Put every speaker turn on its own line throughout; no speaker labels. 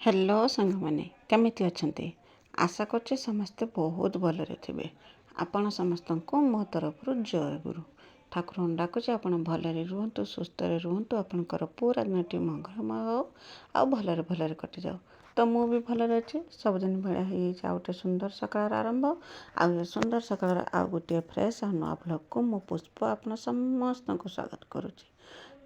Hello सांग मैंने केमिति अच्छे आशा करछे समस्ते बहुत भलरे थे। आपण समस्त को मो तरफ जय गुरु ठाकुर डाकुचे आपण भलरे रुहतु सुस्थ रुहतु आपणकर पूरा दिनटी मंगलमय हो आ भलरे भलरे कटि जाओ। तो मु भी भलरे अच्छे सबुदिन भाया हो गोटे सुंदर सकाळ आरंभ आ सुंदर सकाळ आ गोटे फ्रेश आ नुआ ब्लॉग को मो पुष्प आपण समस्त को स्वागत करुच्ची।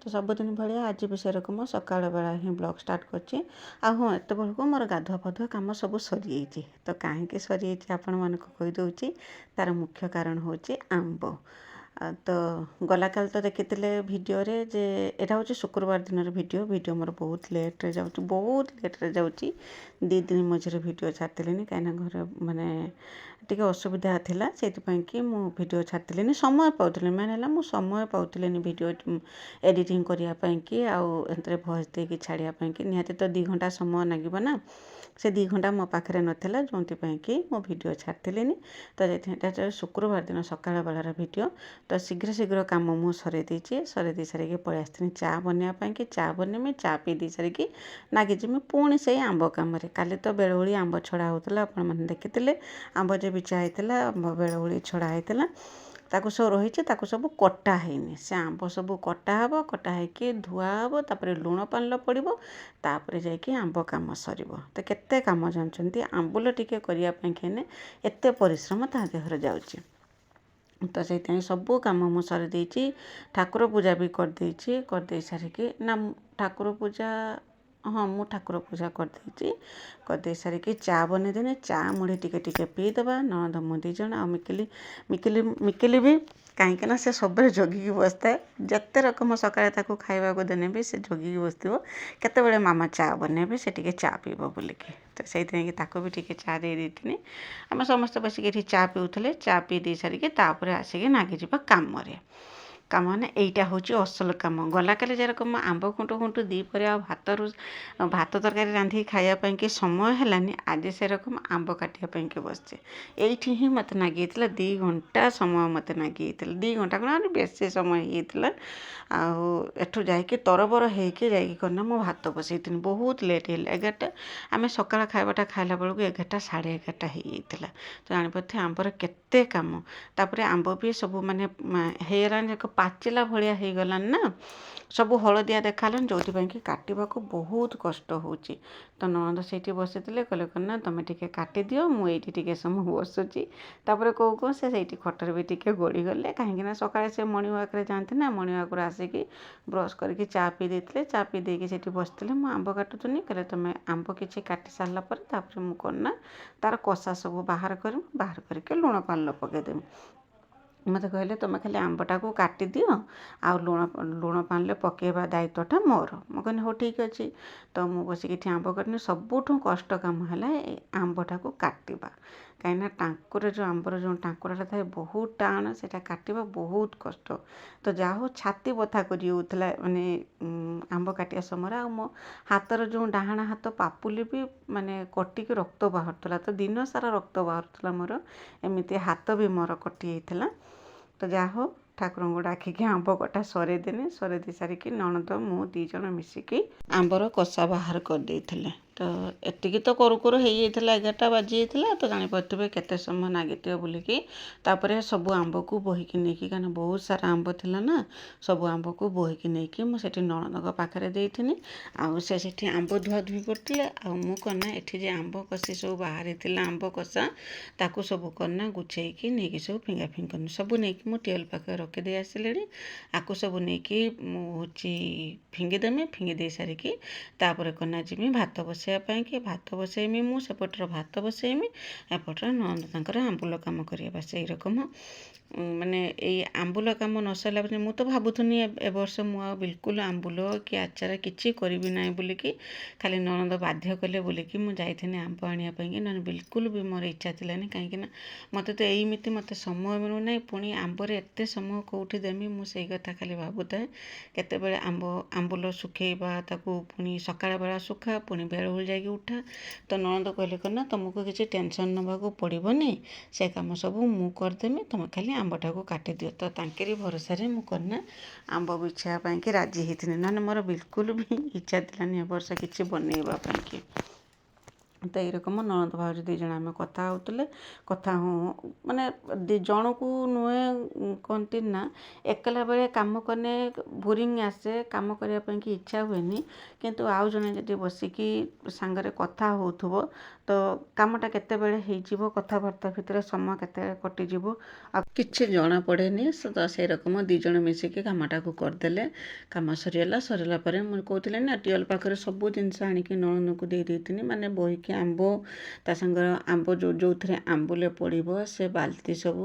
तो सबुदिन भाया आज भी सेरकम सकाळ बेला ही ब्लॉग स्टार्ट करछि। हाँ एत बेलू मोर गाधुआ पाधुआ कम सब सरी तो कहीं सरी आपण मानक कहीदे तार मुख्य कारण हूँ आंब। तो गला काल तो देखी भिडियो जे यहाँ हूँ शुक्रवार दिन वीडियो मोर बहुत लेट्रे जाऊँगी बहुत लेट्रे जाऊँगी 2 दिन मझे वीडियो छाड़ी कहीं घर माने टी असुविधा था से कि वीडियो छाड़ी समय पाऊली मेन है मुझ समय पाऊली वीडियो एडिटिंग करने आउ भॉइस देकी छाड़ापी कि निहती तो 2 घंटा समय लगे ना से 2 घंटा मो पाखे नाला जो कि मो वीडियो छाड़ी तो शुक्रवार दिन सकाळ बेलार वीडियो तो शीघ्र शीघ्र कम मु सर दे सारिकी पलि आसती चा बनवाई कि चा बनमी चा पी दे सारिकी नागिजी पुणी से आंब कम काली तो बेलूली आंब छड़ा होता आपने देखी आंब जो बिचा होता आंब बेलूली छड़ा होता ताकू सब रही सब कटा है से आंब सब कटा हे कटा है धुआ हे तापर लुण पान पड़ो तापर जाकि आंब कम सर तो केते कम जानते आंबुल टिके करने एत परिश्रम ता देहर जाऊँगी। तो से सबू कम मु सर देती ठाकुर पूजा भी करदे सारिकी ना ठाकुर पूजा हाँ मु ठाकुर पूजा करदे सारिकी चा बनईदेनी चा मुढ़ी टिके पीदबा ननद मु 2 जन आ मिकिली भी कहीं से सब जगिकी बसता जिते रकम सकाଳେ खाइबा देने भी से जगिकी बसो केतबेले मामा चा बनइबे से टिके चा पीब बोलिकी तो से भी टिके चा दे देथिनी आम समस्ते बसिक चा पीउथले चा पी दे सारिकी तापर आसिक नागिज काम काम मैंने यहीटा हूँ असल कम गला काली जेरकम आंब खुंटू खुंटू दीपर भात तरकारी रांधिकी खायापाई कि समय है आज से रकम आंब काटापी कि बसचे ये ही मत लगे 2 घंटा समय मत लगे 2 घंटा कौन बेसी समय होता आठू जाकि तरबर होना मो भात बसई बहुत लेट है 11टा आम सका खावाटा खाला बेलू 11टा 11:30 होता तो जानीपे आंबर केते काम तापर आंब भी सब माने हेरान पाचिला भाया हो गलान ना सब हलदिया देखालान जो कि काटा को बहुत कष्ट होची। तो ननद से बसी कहले ना तुम टे काटी दियो मुझे समय बसुची तापर कौ से खटर भी टे गड़ी गले कहीं सका से मर्णिंग वाक जाते ना मर्णिंग वाक आसिकी ब्रश करके चा पी देते चा पी देकी से बसते मुझे आंब काटुनी कहले तुम आंब किसी काटी सारापर मुझे करना तार कषा सब बाहर करके लुण पान पकईदेवी मत कहले तुम खाली आंबटा को काटी दियो आ लुण पान पकेबा दायित्वटा मोर मुझे हो ठीक अच्छे तो मुझे बसिक आंब काटनी सबुठ कष्ट कम है आंबटा को काटवा कहीं टांकुर जो आंबर जो टांकुराटा था बहुत टाण से काटवा बहुत कष्ट तो जहा हो छाती बथा करा माने आंब काटिया समय आ मो हाथर जो डाहाण हाथ पापुली भी माने कटिकी रक्त बाहर तो दिन सारा रक्त बाहर मोर एमती हाथ भी मोर कटि जाता तो जहा हो ठाकुर को डाकिकी आंब कटा सरे दे सारिकी ननद मु 2 जन मिसिकी आंबर कषा बाहर करदे तो एतिकी तो करू करू हो 11टा बाजी तो जानीपे केते समय नागिथो बोलिकी तापर सब आंब को बोहिकी नहीं कहीं बहुत सारा आंब थिला ना सब आंब को बोहिकी नहीं मुझे ननद पाखे देथि आउे आंब धुआ धुई करते आना ये आंब कषि सब बाहरी आंब कषा ताकू सब करना गुछेकी नहीं सब फिंगा फिंग करनी सब नहीं मुझे टेबल पाखे रखीदे आसिले आपको सब नहीं हूँ फिंगीदेमी फिंगी दे सारिकी तापर करना जिमी भात बसैयापाई कि भात बसैमी मु सेपटर भात बसैमी एपटर ननद आंबुल कम करवा से रकम माने ये आंबुल कम न सरला मु तो भावुनी ए वर्ष मुझे बिल्कुल आंबुल कि आचार किसी करी ना बोलिकी खाली ननद बाध्य कले बोलिकी मुझे आंब आने ना बिल्कुल भी मोर इच्छा थी कहीं मत तो यमीति मत समय मिलूना पुणी आंबर एत समय कौटी देमी मुझे कथा खाली भावुए केतबेले आंबुल सुखेबा ताकू पुणी सकाळ बेला सुखा पुणी बेलू जाकि उठा तो ननद कहले करना तुमको किसी टेंशन नवाक पड़ोनी से कम सब मु करदेमी तुम खाली आंबटा को काटी दियो तो तांकेरी भरोसा मु करना आंब बिछापी कि राजी होती ना मोर बिल्कुल भी इच्छा थी वर्ष किसी बनइबापी ତ ଏଇରକମ ନଣନ୍ଦ ଭାଉଜ ଦୁଇ ଜଣ ଆମେ କଥା ହେଉଥିଲେ। କଥା ମାନେ ଜଣକୁ ନୁହେଁ କହନ୍ତି ନା ଏକଲା ବେଳେ କାମ କଲେ ବୋରିଂ ଆସେ, କାମ କରିବା ପାଇଁ କି ଇଚ୍ଛା ହୁଏନି। କିନ୍ତୁ ଆଉ ଜଣେ ଯଦି ବସିକି ସାଙ୍ଗରେ କଥା ହେଉଥିବ ତ କାମଟା କେତେବେଳେ ହେଇଯିବ, କଥାବାର୍ତ୍ତା ଭିତରେ ସମୟ କେତେବେଳେ କଟିଯିବ ଆଉ କିଛି ଜଣାପଡ଼େନି। ତ ସେଇ ରକମ ଦୁଇ ଜଣ ମିଶିକି କାମଟାକୁ କରିଦେଲେ। କାମ ସରିଲା ପରେ ମୁଁ କହୁଥିଲି ନା ଟିଅଲ ପାଖରେ ସବୁ ଜିନିଷ ଆଣିକି ନଣନ୍ଦକୁ ଦେଇ ଦେଇଥିଲି। ମାନେ ବୋହିକି ଆମ୍ବ, ତା ସାଙ୍ଗରେ ଆମ୍ବ ଯେଉଁଥିରେ ଆମ୍ବୁଲେ ପଡ଼ିବ ସେ ବାଲ୍ଟି ସବୁ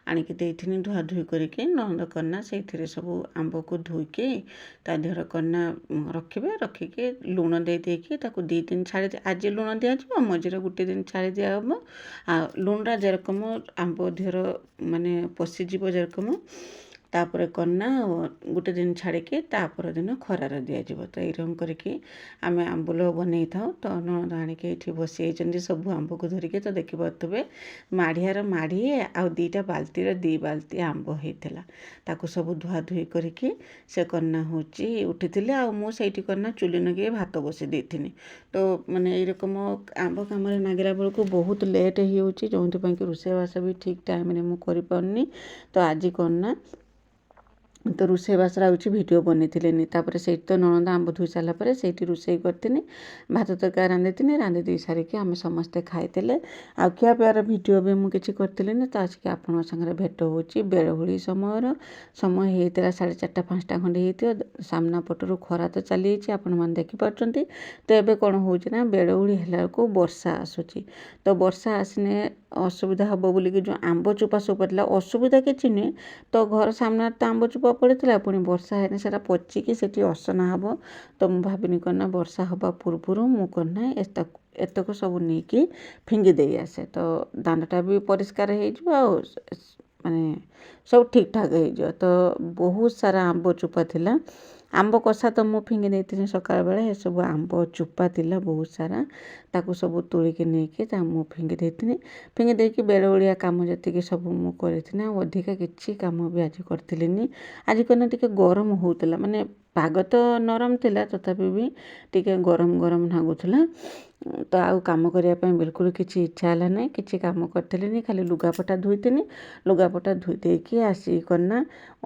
ଆଣିକି ଦେଇଥିଲି ଧୁଆ ଧୁଇ କରିକି। ନଣନ୍ଦ କନା ସେଇଥିରେ ସବୁ ଆମ୍ବକୁ ଧୋଇକି ତା ଦେହରେ କନା ରଖିକି ଲୁଣ ଦେଇକି ତାକୁ 2 ଦିନ ଛାଡ଼ି, ଆଜି ଲୁଣ ଦିଆଯିବ, ମଝିରେ 1 ଦିନ ଛାଡ଼ି ଦିଆହେବ। ଆଉ ଲୁଣଟା ଯେରକମ ଆମ୍ବ ଦେହର ମାନେ ପଶିଯିବ ଯେରକମ, ତାପରେ କନା 1 ଦିନ ଛାଡ଼ିକି ତାପର ଦିନ ଖରାରେ ଦିଆଯିବ। ତ ଏଇରକମ କରିକି ଆମେ ଆମ୍ବୁଲ ବନେଇଥାଉ। ତ ନଣନ୍ଦ ଆଣିକି ଏଇଠି ବସିଯାଇଛନ୍ତି ସବୁ ଆମ୍ବକୁ ଧରିକି। ତ ଦେଖିପାରୁଥିବେ ମାଢ଼ିଆର ମାଢ଼ିଏ ଆଉ 2ଟା ବାଲ୍ଟିର 2 ବାଲ୍ଟି ଆମ୍ବ ହେଇଥିଲା। ତାକୁ ସବୁ ଧୁଆ ଧୁଇ କରିକି ସେ କନା ହେଉଛି ଉଠିଥିଲେ। ଆଉ ମୁଁ ସେଇଠି କନା ଚୁଲି ଲଗେଇ ଭାତ ବସେଇ ଦେଇଥିଲି। ତ ମାନେ ଏଇରକମ ଆମ୍ବ କାମରେ ଲାଗିଲା ବେଳକୁ ବହୁତ ଲେଟ୍ ହେଇଯାଉଛି, ଯେଉଁଥିପାଇଁ କି ରୋଷେଇବାସ ବି ଠିକ୍ ଟାଇମ୍ରେ ମୁଁ କରିପାରୁନି। ତ ଆଜି କନା ତ ରୋଷେଇବାସରେ ହେଉଛି ଭିଡ଼ିଓ ବନେଇଥିଲିନି। ତାପରେ ସେଇଠି ତ ନଣନ୍ଦ ଆମ୍ବ ଧୋଇ ସାରିଲା ପରେ ସେଇଠି ରୋଷେଇ କରିଥିଲି, ଭାତ ତରକାରୀ ରାନ୍ଧିଥିଲି। ରାନ୍ଧି ଦେଇ ସାରିକି ଆମେ ସମସ୍ତେ ଖାଇଥିଲେ। ଆଉ ଖିଆପିଆର ଭିଡ଼ିଓ ବି ମୁଁ କିଛି କରିଥିଲିନି। ତ ଆସିକି ଆପଣଙ୍କ ସାଙ୍ଗରେ ଭେଟ ହେଉଛି ବେଳଭଳି ସମୟ ହେଇଥିଲା 4:30 5ଟା ଖଣ୍ଡେ ହେଇଥିବ। ସାମ୍ନା ପଟରୁ ଖରା ତ ଚାଲିଯାଇଛି, ଆପଣମାନେ ଦେଖିପାରୁଛନ୍ତି। ତ ଏବେ କ'ଣ ହେଉଛି ନା ବେଳଭଳି ହେଲା ବେଳକୁ ବର୍ଷା ଆସୁଛି। ତ ବର୍ଷା ଆସିଲେ ଅସୁବିଧା ହେବ ବୋଲିକି ଯେଉଁ ଆମ୍ବ ଚୋପା ସବୁ ପଡ଼ିଥିଲା, ଅସୁବିଧା କିଛି ନୁହେଁ। ତ ଘର ସାମ୍ନାରେ ତ ଆମ୍ବ ଚୋପା ପଡ଼ିଥିଲା, ପୁଣି ବର୍ଷା ହେଲେ ସେଟା ପଚିକି ସେଠି ଅସନା ହେବ। ତ ମୁଁ ଭାବିନି କନା ବର୍ଷା ହେବା ପୂର୍ବରୁ ମୁଁ କନା ଏତକ ସବୁ ନେଇକି ଫିଙ୍ଗି ଦେଇ ଆସେ। ତ ଦାଣ୍ଡଟା ବି ପରିଷ୍କାର ହେଇଯିବ, ଆଉ ମାନେ ସବୁ ଠିକ୍ଠାକ୍ ହେଇଯିବ। ତ ବହୁତ ସାରା ଆମ୍ବ ଚୋପା ଥିଲା। ଆମ୍ବ କଷା ତ ମୁଁ ଫିଙ୍ଗି ଦେଇଥିଲି ସକାଳ ବେଳେ, ଏସବୁ ଆମ୍ବ ଚୋପା ଥିଲା ବହୁତ ସାରା। ତାକୁ ସବୁ ତୋଳିକି ନେଇକି ମୁଁ ଫିଙ୍ଗି ଦେଇଥିଲି। ଫିଙ୍ଗି ଦେଇକି ବେଳଓଳିଆ କାମ ଯେତିକି ସବୁ ମୁଁ କରିଥିଲି, ଆଉ ଅଧିକା କିଛି କାମ ବି ଆଜି କରିଥିଲିନି। ଆଜି କନା ଟିକେ ଗରମ ହେଉଥିଲା, ମାନେ ପାଗ ତ ନରମ ଥିଲା, ତଥାପି ବି ଟିକେ ଗରମ ଲାଗୁଥିଲା। ତ ଆଉ କାମ କରିବା ପାଇଁ ବିଲକୁଲ କିଛି ଇଚ୍ଛା ହେଲା ନାହିଁ। କିଛି କାମ କରିଥିଲିନି, ଖାଲି ଲୁଗାପଟା ଧୋଇଥିଲି। ଲୁଗାପଟା ଧୋଇ ଦେଇକି ଆସିକି କନା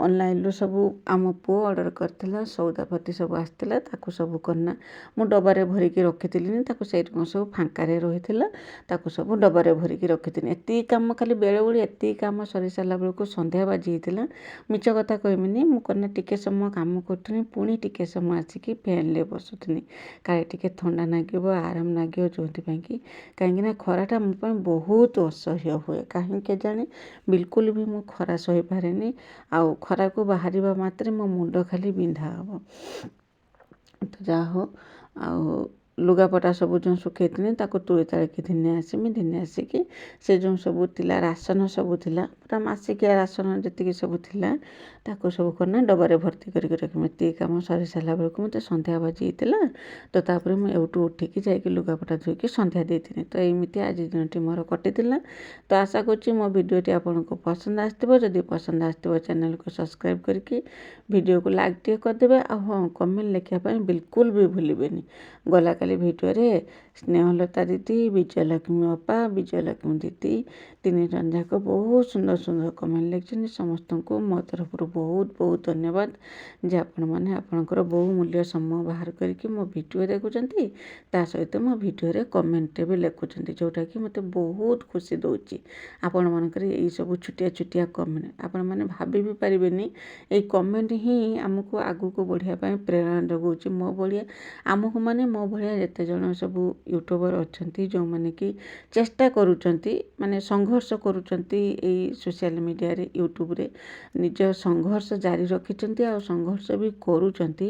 ଅନଲାଇନ୍ରୁ ସବୁ ଆମ ପୁଅ ଅର୍ଡ଼ର କରିଥିଲା, ସଉଦାପାତି ସବୁ ଆସିଥିଲା। ତାକୁ ସବୁ କନା ମୁଁ ଡବାରେ ଭରିକି ରଖିଥିଲିନି, ତାକୁ ସେଇଠି ସବୁ ଫାଙ୍କାରେ ରହିଥିଲା, ତାକୁ ସବୁ ଡବାରେ ଭରିକି ରଖିଥିଲି। ଏତିକି କାମ ଖାଲି ବେଳେବେଳେ ଏତିକି କାମ ସରି ସାରିଲା ବେଳକୁ ସନ୍ଧ୍ୟା ବାଜି ହେଇଥିଲା। ମିଛ କଥା କହିବିନି, ମୁଁ କନା ଟିକେ ସମୟ କାମ କରୁଥିଲି, ପୁଣି ଟିକେ ସମୟ ଆସିକି ଫ୍ୟାନ୍ରେ ବସୁଥିଲି, କାଳେ ଟିକେ ଥଣ୍ଡା ଲାଗିବ, ଆରାମ ଲାଗିବ। ଯେଉଁଥିପାଇଁ କି କାହିଁକିନା ଖରାଟା ମୋ ପାଇଁ ବହୁତ ଅସହ୍ୟ ହୁଏ, କାହିଁକି କେଜାଣି ବିଲକୁଲ ବି ମୁଁ ଖରା ସହିପାରେନି। ଆଉ ଖରାକୁ ବାହାରିବା ମାତ୍ରେ ମୋ ମୁଣ୍ଡ ଖାଲି ବିନ୍ଧା ହେବ। ତ ଯାହା ହଉ, ଆଉ ଲୁଗାପଟା ସବୁ ଯେଉଁ ଶୁଖେଇଥିଲି ତାକୁ ତୋଳି ତାଳିକି ଦିନେ ଆସିକି ସେ ଯେଉଁ ସବୁ ଥିଲା ରାସନ ସବୁ ଥିଲା, ପୁରା ମାସିକିଆ ରାସନ ଯେତିକି ସବୁ ଥିଲା, ତାକୁ ସବୁ କନା ଡବାରେ ଭର୍ତ୍ତି କରିକି ରଖିବି। ଏତିକି କାମ ସରି ସାରିଲା ବେଳକୁ ମୋତେ ସନ୍ଧ୍ୟା ବାଜି ହେଇଥିଲା। ତ ତାପରେ ମୁଁ ଏଉଠୁ ଉଠିକି ଯାଇକି ଲୁଗାପଟା ଧୋଇକି ସନ୍ଧ୍ୟା ଦେଇଥିଲି। ତ ଏମିତି ଆଜି ଦିନଟି ମୋର କଟିଥିଲା। ତ ଆଶା କରୁଛି ମୋ ଭିଡ଼ିଓଟି ଆପଣଙ୍କୁ ପସନ୍ଦ ଆସିଥିବ। ଯଦି ପସନ୍ଦ ଆସିଥିବ ଚ୍ୟାନେଲକୁ ସବସ୍କ୍ରାଇବ୍ କରିକି ଭିଡ଼ିଓକୁ ଲାଇକ୍ ଟିକେ କରିଦେବେ। ଆଉ ହଁ, କମେଣ୍ଟ ଲେଖିବା ପାଇଁ ବିଲକୁଲ ବି ଭୁଲିବେନି। ଗଲାକାଲି ଭିଡ଼ିଓରେ ସ୍ନେହଲତା ଦିଦି, ବିଜୟଲକ୍ଷ୍ମୀ ଅପା, ବିଜୟଲକ୍ଷ୍ମୀ ଦିଦି 3 ଜଣ ଯାକ ବହୁତ ସୁନ୍ଦର କମେଣ୍ଟ ଲେଖିଛନ୍ତି। ସମସ୍ତଙ୍କୁ ମୋ ତରଫରୁ ବହୁତ ଧନ୍ୟବାଦ ଯେ ଆପଣମାନେ ଆପଣଙ୍କର ବହୁମୂଲ୍ୟ ସମୟ ବାହାର କରିକି ମୋ ଭିଡ଼ିଓ ଦେଖୁଛନ୍ତି, ତା ସହିତ ମୋ ଭିଡ଼ିଓରେ କମେଣ୍ଟରେ ବି ଲେଖୁଛନ୍ତି, ଯେଉଁଟାକି ମୋତେ ବହୁତ ଖୁସି ଦେଉଛି। ଆପଣମାନଙ୍କର ଏଇସବୁ ଛୋଟିଆ କମେଣ୍ଟ, ଆପଣମାନେ ଭାବି ବି ପାରିବେନି, ଏଇ କମେଣ୍ଟ ହିଁ ଆମକୁ ଆଗକୁ ବଢ଼ିବା ପାଇଁ ପ୍ରେରଣା ଯୋଗାଉଛି। ମୋ ଭଳିଆ ଯେତେ ଜଣ ସବୁ ୟୁଟ୍ୟୁବର ଅଛନ୍ତି, ଯେଉଁମାନେ କି ଚେଷ୍ଟା କରୁଛନ୍ତି, ମାନେ ସଂଘର୍ଷ କରୁଛନ୍ତି ଏଇ ସୋସିଆଲ ମିଡ଼ିଆରେ, ୟୁଟ୍ୟୁବରେ ନିଜ ସଂଘର୍ଷ ଜାରି ରଖିଛନ୍ତି, ଆଉ ସଂଘର୍ଷ ବି କରୁଛନ୍ତି।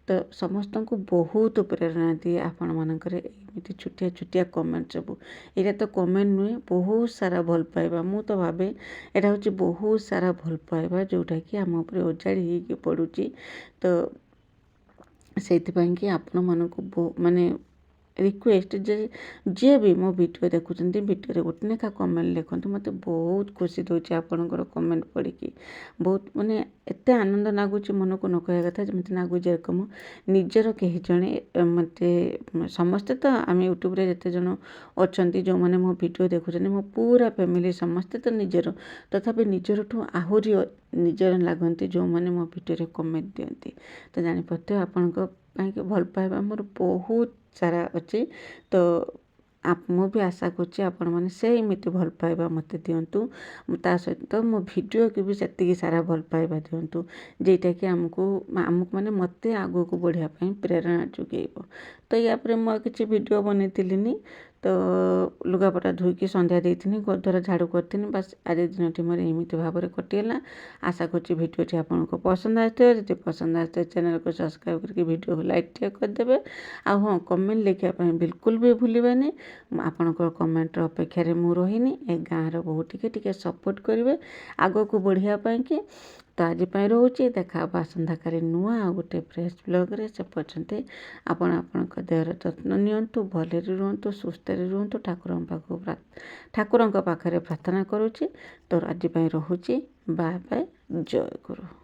ତ ସମସ୍ତଙ୍କୁ ବହୁତ ପ୍ରେରଣା ଦିଏ ଆପଣମାନଙ୍କର ଏମିତି ଛୋଟିଆ କମେଣ୍ଟ ସବୁ। ଏଇଟା ତ କମେଣ୍ଟ ନୁହେଁ, ବହୁତ ସାରା ଭଲ ପାଇବା। ମୁଁ ତ ଭାବେ ଏଇଟା ହେଉଛି ବହୁତ ସାରା ଭଲ ପାଇବା, ଯେଉଁଟାକି ଆମ ଉପରେ ଅଜାଡ଼ି ହେଇକି ପଡ଼ୁଛି। ତ ସେଇଥିପାଇଁ କି ଆପଣମାନଙ୍କୁ ମାନେ रिक्वेस्ट जे जी भी मो वीडियो देखुं वीडियो गोटे लेखा कमेंट लिखते मत बहुत खुशी दूसरी आपंकर कमेंट पढ़ी बहुत माने एत आनंद लगुच मन को न कह कथा जमी लगुच एरकम निजर कहीं जड़े मत समस्ते तो आम यूट्यूब जिते जन अच्छा जो मैंने मो वीडियो देखुं मो पूरा फैमिली समस्ते तो निजर तथापि निजर ठू आहरी निजर लगती जो मैंने मो वीडियो कमेंट दिखती तो जापे आपण भल पाइबा मोर बहुत सारा अच्छी तो मु भी आशा करुँचे आपण मैंने सेमती भल पाइबा मत दिंतु ता सहित मो वीडियो की भी से सारा भल पाइबा दिंतु जेटा कि आमको माने मत आगो को बढ़ापी प्रेरणा जोगेब तो या कि वीडियो बनई तो लुगापटा धोईकी संध्या देती घर झाड़ू करी बास आज दिन मोर एमती भाव में कटिगला आशा करुँची भिडियोटी आपको पसंद आते जब पसंद आते चैनल को सब्सक्राइब करके वीडियो को लाइक टे करदे आ हाँ कमेंट लिखापी बिल्कुल भी भूलबानी आपणकर कमेंटर अपेक्षा मु रहीनी ए गाँव बहुत टिके सपोर्ट करेंगे आग को बढ़ापी कि तो आज रोचे देखा आसंता काली नुआ आ गोटे फ्रेश ब्लॉग से पर्यंत आपण देहर जत्न नियंतु भले रुहतु सुस्थ रुहतु ठाकुर पाखे प्रार्थना करुँची तो आज रोचे बाय बाय जय गुरु।